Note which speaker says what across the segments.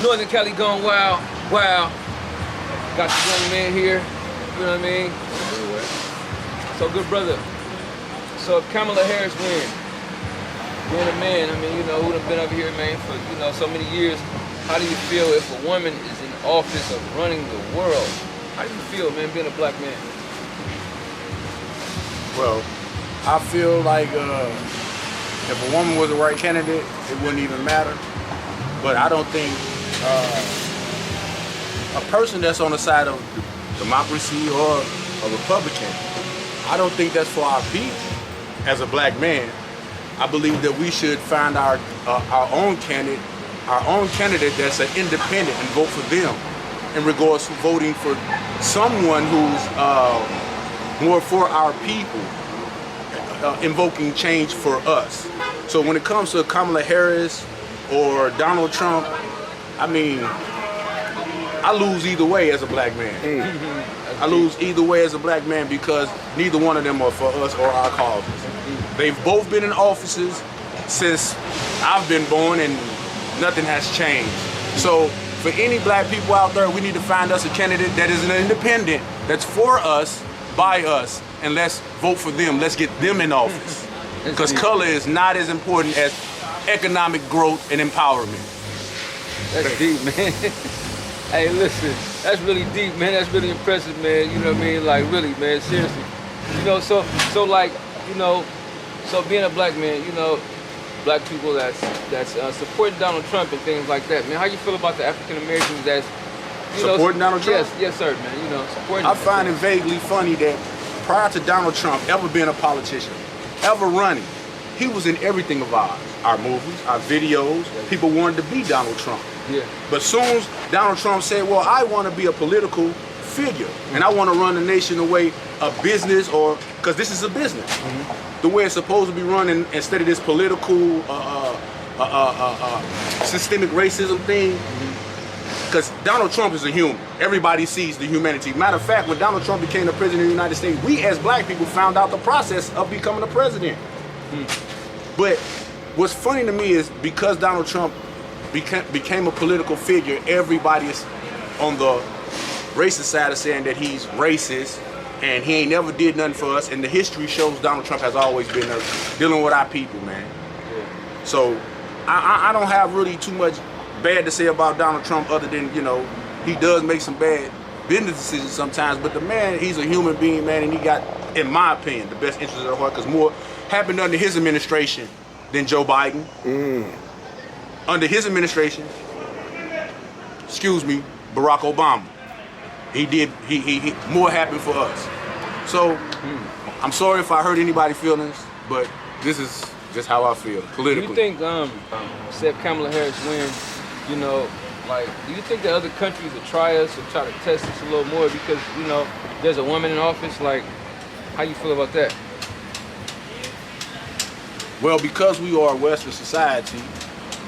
Speaker 1: Northern Cali going wild, wow. Got the young man here, you know what I mean? So good brother. So if Kamala Harris win, being a man, I mean, you know, who'd have been over here, man, for, you know, so many years, how do you feel if a woman is in office of running the world? How do you feel, man, being a black man?
Speaker 2: Well, I feel like if a woman was the right candidate, it wouldn't even matter. But I don't think a person that's on the side of democracy or a Republican, I don't think that's for our people. As a black man, I believe that we should find our own candidate that's an independent and vote for them in regards to voting for someone who's more for our people, invoking change for us. So when it comes to Kamala Harris or Donald Trump, I mean, I lose either way as a black man. I lose either way as a black man because neither one of them are for us or our causes. They've both been in offices since I've been born and nothing has changed. So for any black people out there, we need to find us a candidate that is an independent, that's for us, by us, and let's vote for them. Let's get them in office. Because color is not as important as economic growth and empowerment.
Speaker 1: That's deep, man. Hey, listen, that's really deep, man. That's really impressive, man. You know what I mean? Like, really, man, seriously. You know, so like, you know, so being a black man, you know, black people that's supporting Donald Trump and things like that, man. How you feel about the African Americans that's, you know,
Speaker 2: supporting Donald Trump?
Speaker 1: Yes, sir, man. You know, supporting.
Speaker 2: I find it vaguely funny that prior to Donald Trump ever being a politician, ever running, he was in everything of ours. Our movies, our videos. People wanted to be Donald Trump.
Speaker 1: Yeah.
Speaker 2: But soon as Donald Trump said, well, I want to be a political figure and I want to run the nation the way a business, or because this is a business, the way it's supposed to be running instead of this political systemic racism thing. Because Donald Trump is a human. Everybody sees the humanity. Matter of fact, when Donald Trump became the president of the United States, we as black people found out the process of becoming a president. But what's funny to me is because Donald Trump became a political figure, everybody is on the racist side of saying that he's racist and he ain't never did nothing for us, and the history shows Donald Trump has always been there dealing with our people, man. So I don't have really too much bad to say about Donald Trump other than, you know, he does make some bad business decisions sometimes, but the man, he's a human being, man, and he got, in my opinion, the best interest of the heart, because more happened under his administration than Joe Biden. Under his administration, Barack Obama, he more happened for us. So I'm sorry if I hurt anybody's feelings, but this is just how I feel politically.
Speaker 1: Do you think, say if Kamala Harris wins, you know, like, do you think that other countries will try us or try to test us a little more because, you know, there's a woman in office? Like, how you feel about that?
Speaker 2: Well, because we are a Western society,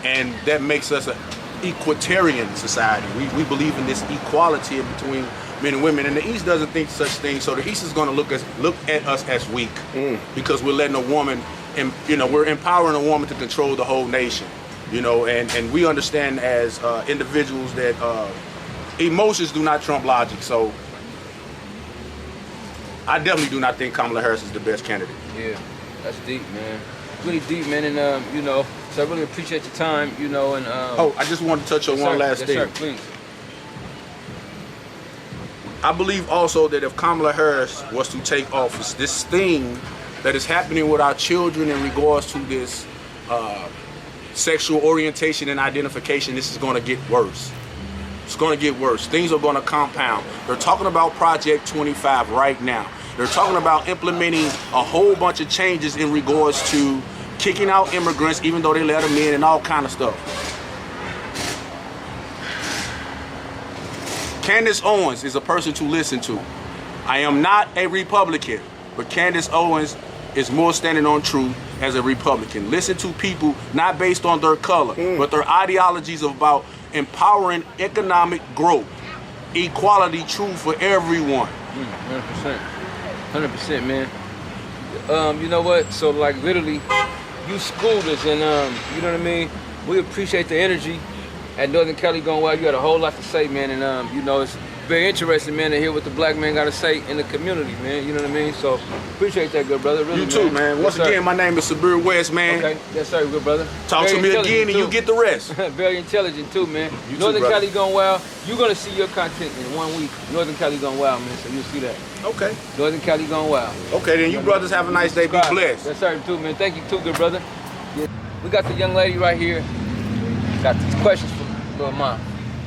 Speaker 2: and that makes us an equalitarian society. We believe in this equality in between men and women, and the East doesn't think such things. So the East is going to look at us as weak because we're letting a woman, you know, we're empowering a woman to control the whole nation, you know, and we understand as individuals that emotions do not trump logic. So I definitely do not think Kamala Harris is the best candidate.
Speaker 1: Yeah, that's deep, man. Really deep, man, and you know, so I really appreciate your time, you know, and
Speaker 2: oh, I just want to touch on one last thing.
Speaker 1: Yes, sir, please.
Speaker 2: I believe also that if Kamala Harris was to take office, this thing that is happening with our children in regards to this sexual orientation and identification, this is going to get worse. It's going to get worse. Things are going to compound. They're talking about Project 25 right now. They're talking about implementing a whole bunch of changes in regards to kicking out immigrants, even though they let them in, and all kind of stuff. Candace Owens is a person to listen to. I am not a Republican, but Candace Owens is more standing on truth as a Republican. Listen to people not based on their color, but their ideologies about empowering economic growth, equality, truth for everyone.
Speaker 1: 100%. 100%, man. You know what? So, like, literally, you schooled us, and you know what I mean? We appreciate the energy, at Northern Cali Going Wild. You got a whole lot to say, man, and you know, it's very interesting, man, to hear what the black man got to say in the community, man. You know what I mean? So appreciate that, good brother. Really,
Speaker 2: You too, man. Once again, my name is Sabir West, man.
Speaker 1: Okay, yes, sir, good brother.
Speaker 2: Talk to me again, and you get the rest.
Speaker 1: Very intelligent too, man.
Speaker 2: You
Speaker 1: Northern
Speaker 2: too,
Speaker 1: Cali Going Wild. You're gonna see your content in 1 week. Northern Cali Going Wild, man. So you'll see that.
Speaker 2: Okay.
Speaker 1: Northern Cali Going Wild.
Speaker 2: Okay, then you brothers have a nice day. Be blessed.
Speaker 1: Yes, sir, too, man. Thank you too, good brother. Yeah. We got the young lady right here. Got these questions for little mom.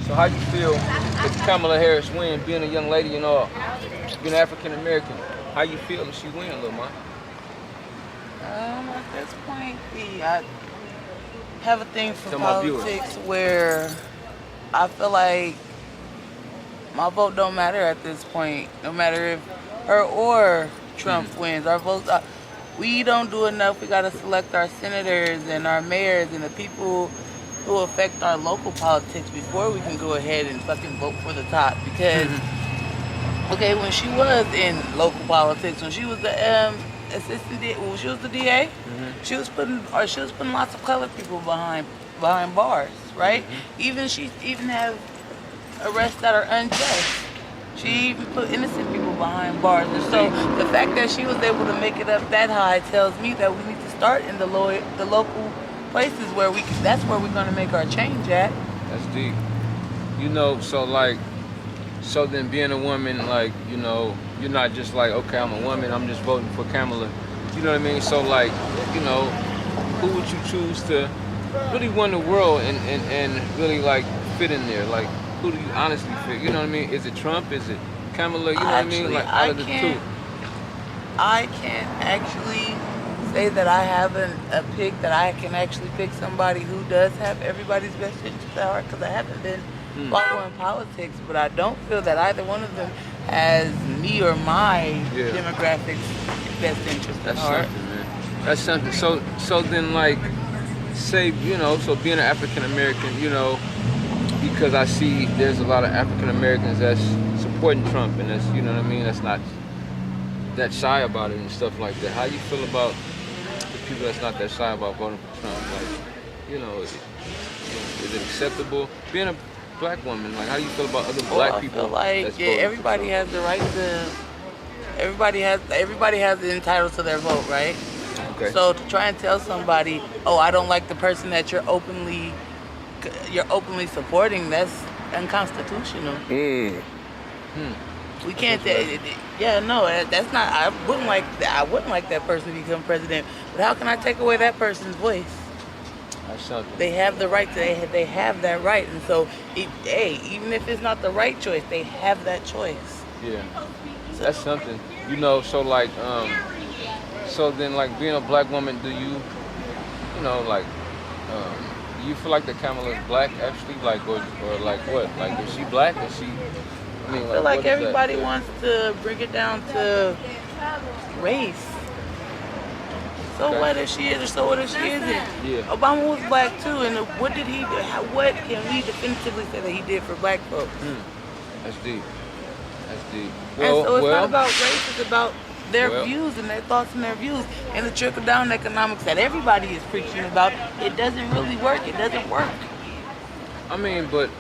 Speaker 1: So how you feel if Kamala Harris win, being a young lady and all, being African American? How you feel if she win, little mom?
Speaker 3: At this point, I have a thing for politics where I feel like my vote don't matter at this point. No matter if her or Trump wins, our votes. We don't do enough. We gotta select our senators and our mayors and the people who affect our local politics before we can go ahead and fucking vote for the top. Because, okay, when she was in local politics, when she was the assistant DA, when she was the DA, she was putting lots of colored people behind bars, right? She even have arrests that are unjust. She even put innocent people behind bars. And so the fact that she was able to make it up that high tells me that we need to start in the local places where that's where we're gonna make our change at.
Speaker 1: That's deep. You know, so then being a woman, like, you know, you're not just like, okay, I'm a woman, I'm just voting for Kamala. You know what I mean? So like, you know, who would you choose to really win the world and really like fit in there? Like, who do you honestly fit? You know what I mean? Is it Trump? Is it Kamala? You know what I mean? Like out of the two.
Speaker 3: I can't actually say that I have a pick, that I can actually pick somebody who does have everybody's best interest at heart, because I haven't been following politics, but I don't feel that either one of them has me or my demographics best interest at heart.
Speaker 1: Something, man. That's something. So then, like, say, you know, so being an African American, you know, because I see there's a lot of African Americans that's supporting Trump, and that's, you know what I mean, that's not that shy about it and stuff like that. How you feel about people that's not that shy about voting for Trump? Like, you know, is it acceptable? Being a black woman, like, how do you feel about other black people?
Speaker 3: I feel like everybody has the right to. Everybody has entitled to their vote, right?
Speaker 1: Okay.
Speaker 3: So to try and tell somebody, oh, I don't like the person that you're openly supporting, that's unconstitutional. We can't. That's not. I wouldn't like that person to become president. But how can I take away that person's voice?
Speaker 1: That's something.
Speaker 3: They have the right to. They have that right, and so, even if it's not the right choice, they have that choice.
Speaker 1: Yeah, that's something. You know, so like, so then, like, being a black woman, do you know, like, do you feel like that Kamala is black actually, like, or like what? Like, is she black? Is she? I mean,
Speaker 3: I feel like everybody wants to bring it down to race. So what if she is, or so what if she isn't?
Speaker 1: Yeah.
Speaker 3: Obama was black too, and what did he do? What can we definitively say that he did for black folks?
Speaker 1: That's deep. That's deep.
Speaker 3: And so it's not about race, it's about their views and their thoughts and their views. And the trickle-down economics that everybody is preaching about, it doesn't really work. It doesn't work.
Speaker 1: I mean, but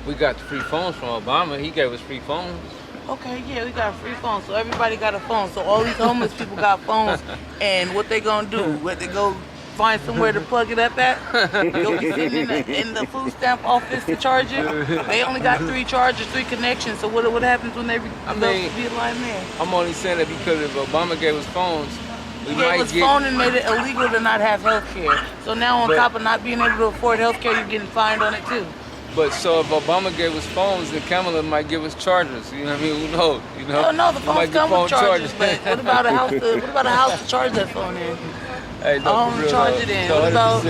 Speaker 1: we got the free phones from Obama. He gave us free phones.
Speaker 3: Okay, yeah, we got free phones, so everybody got a phone. So all these homeless people got phones, and what they gonna do? What, they go find somewhere to plug it up at? Go be sitting in the food stamp office to charge it? They only got 3 chargers, 3 connections, so what happens when they be line there?
Speaker 1: I'm only saying that because if Obama gave us phones,
Speaker 3: he gave us phone and made it illegal to not have health care. So now on top of not being able to afford health care, you're getting fined on it too.
Speaker 1: But so if Obama gave us phones, then Kamala might give us chargers. You know what I mean? Who knows? You know?
Speaker 3: No, the phones come with chargers. But what about a house? What about a house to charge that phone in?
Speaker 1: Hey, no,
Speaker 3: a home to charge it in. What about,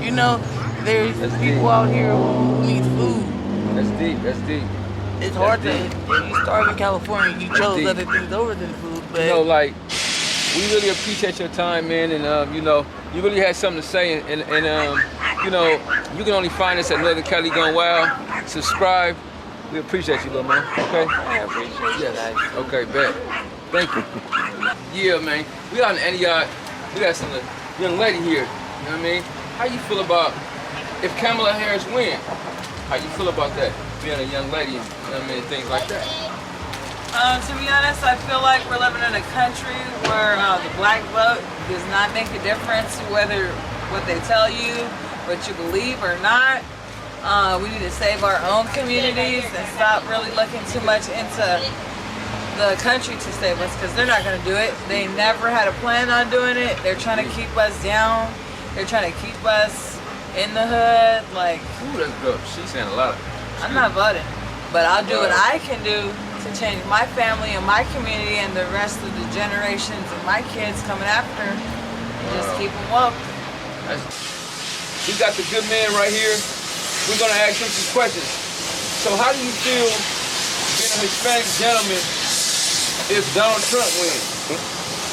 Speaker 3: you know, there's people out here who need food.
Speaker 1: That's deep. That's deep.
Speaker 3: It's hard to. If you starve in California, you chose other things over than food. But
Speaker 1: you know, like, we really appreciate your time, man, and you know, you really had something to say, and you know, you can only find us at Northern Cali Going Wild. Subscribe. We appreciate you, little man. Okay.
Speaker 3: I appreciate you guys.
Speaker 1: Okay, bet. Thank you. Yeah, man. We out in Antioch. We got some young lady here. You know what I mean? How you feel about if Kamala Harris win? How you feel about that? Being a young lady, you know what I mean, things like that.
Speaker 3: To be honest, I feel like we're living in a country where the black vote does not make a difference whether what they tell you, what you believe or not. We need to save our own communities and stop really looking too much into the country to save us, because they're not going to do it. They never had a plan on doing it. They're trying to keep us down. They're trying to keep us in the hood. Like,
Speaker 1: ooh, that's good. She's saying a lot of.
Speaker 3: I'm not voting, but I'll do what I can do to change my family and my community and the rest of the generations of my kids coming after, and just keep them woke.
Speaker 1: We got the good man right here. We're gonna ask him some questions. So how do you feel being a Hispanic gentleman if Donald Trump wins?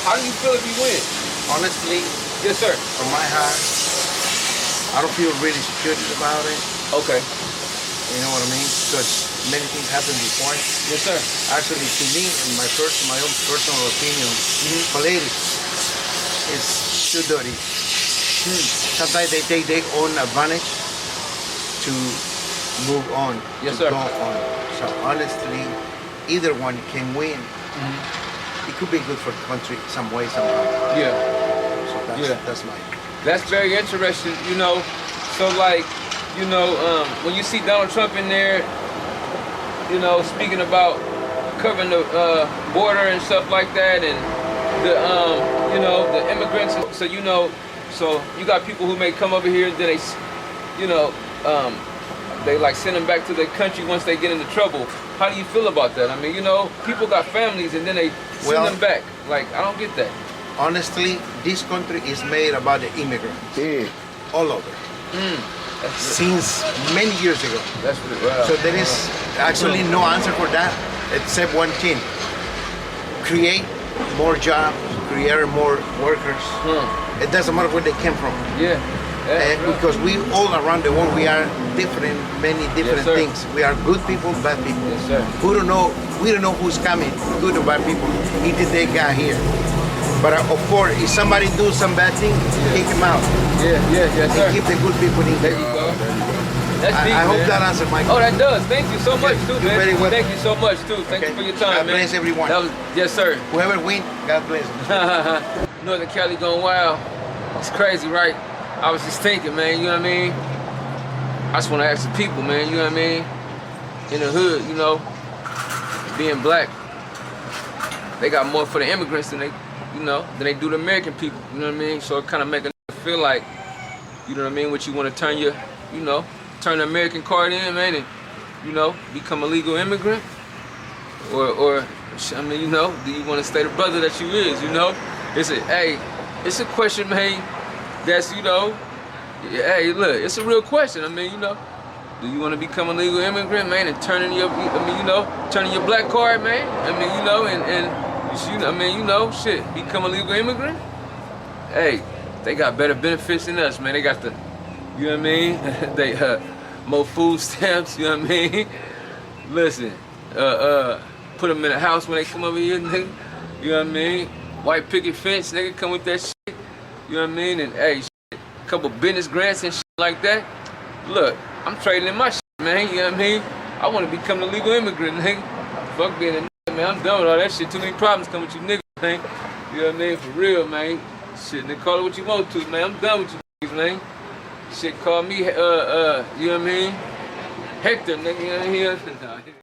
Speaker 1: How do you feel if he wins?
Speaker 2: Honestly,
Speaker 1: Yes, sir.
Speaker 2: from my heart, I don't feel really secure about it.
Speaker 1: Okay.
Speaker 2: You know what I mean? Because many things happened before.
Speaker 1: Yes, sir.
Speaker 2: Actually, to me, in my own personal opinion, politics is too dirty. Sometimes they take their own advantage to move on,
Speaker 1: Yes,
Speaker 2: to
Speaker 1: sir.
Speaker 2: go on. So honestly, either one can win. It could be good for the country some way, somehow.
Speaker 1: Yeah.
Speaker 2: So that's my.
Speaker 1: That's very interesting, you know. So like, you know, when you see Donald Trump in there, you know, speaking about covering the border and stuff like that, and the you know, the immigrants. So you know, so you got people who may come over here, then they, you know, they like send them back to their country once they get into trouble. How do you feel about that? I mean, you know, people got families and then they send them back. Like, I don't get that.
Speaker 2: Honestly, this country is made about the immigrants.
Speaker 1: Yeah.
Speaker 2: All over. Since many years ago.
Speaker 1: That's what it was.
Speaker 2: So there is actually no answer for that except one thing. Create more jobs, create more workers. It doesn't matter where they came from.
Speaker 1: Yeah.
Speaker 2: Because we all around the world, we are different, many different
Speaker 1: sir.
Speaker 2: things. We are good people, bad people.
Speaker 1: Yes, sir.
Speaker 2: We don't know who's coming, good or bad people, until they got here. But of course, if somebody do some bad thing, kick him out.
Speaker 1: Yes, sir.
Speaker 2: And keep the good people in
Speaker 1: There
Speaker 2: there.
Speaker 1: you go. That's deep,
Speaker 2: I hope
Speaker 1: man.
Speaker 2: that answered my
Speaker 1: Oh,
Speaker 2: question.
Speaker 1: that does. Thank you so much, too,
Speaker 2: You're
Speaker 1: man.
Speaker 2: very welcome.
Speaker 1: Thank you so much, too. Thank you for your time,
Speaker 2: God
Speaker 1: man.
Speaker 2: bless everyone.
Speaker 1: That was, yes, sir.
Speaker 2: Whoever wins, God bless them.
Speaker 1: Northern Cali going wild. It's crazy, right? I was just thinking, man, you know what I mean? I just want to ask the people, man, you know what I mean? In the hood, you know, being black, they got more for the immigrants than they, you know, than they do the American people, you know what I mean? So it kind of make a feel like, you know what I mean, what you want to turn your, you know, turn the American card in, man, and, you know, become a legal immigrant? Or I mean, you know, do you want to stay the brother that you is, you know? It's a question, man, that's, you know, hey, look, it's a real question. I mean, you know, do you want to become a legal immigrant, man, and turning your black card, man? I mean, you know, and you know, I mean, you know, shit, become a legal immigrant? Hey, they got better benefits than us, man. They got the, you know what I mean? They more food stamps, you know what I mean? Listen, put them in a house when they come over here, nigga. You know what I mean? White picket fence, nigga, come with that shit. You know what I mean? And hey, shit, a couple business grants and shit like that. Look, I'm trading in my shit, man. You know what I mean? I want to become a legal immigrant, nigga. Fuck being a nigga, man. I'm done with all that shit. Too many problems come with you niggas, man. You know what I mean? For real, man. Shit, nigga, call it what you want to, man. I'm done with you niggas, man. Shit, call me, you know what I mean? Hector, nigga. You know what I mean?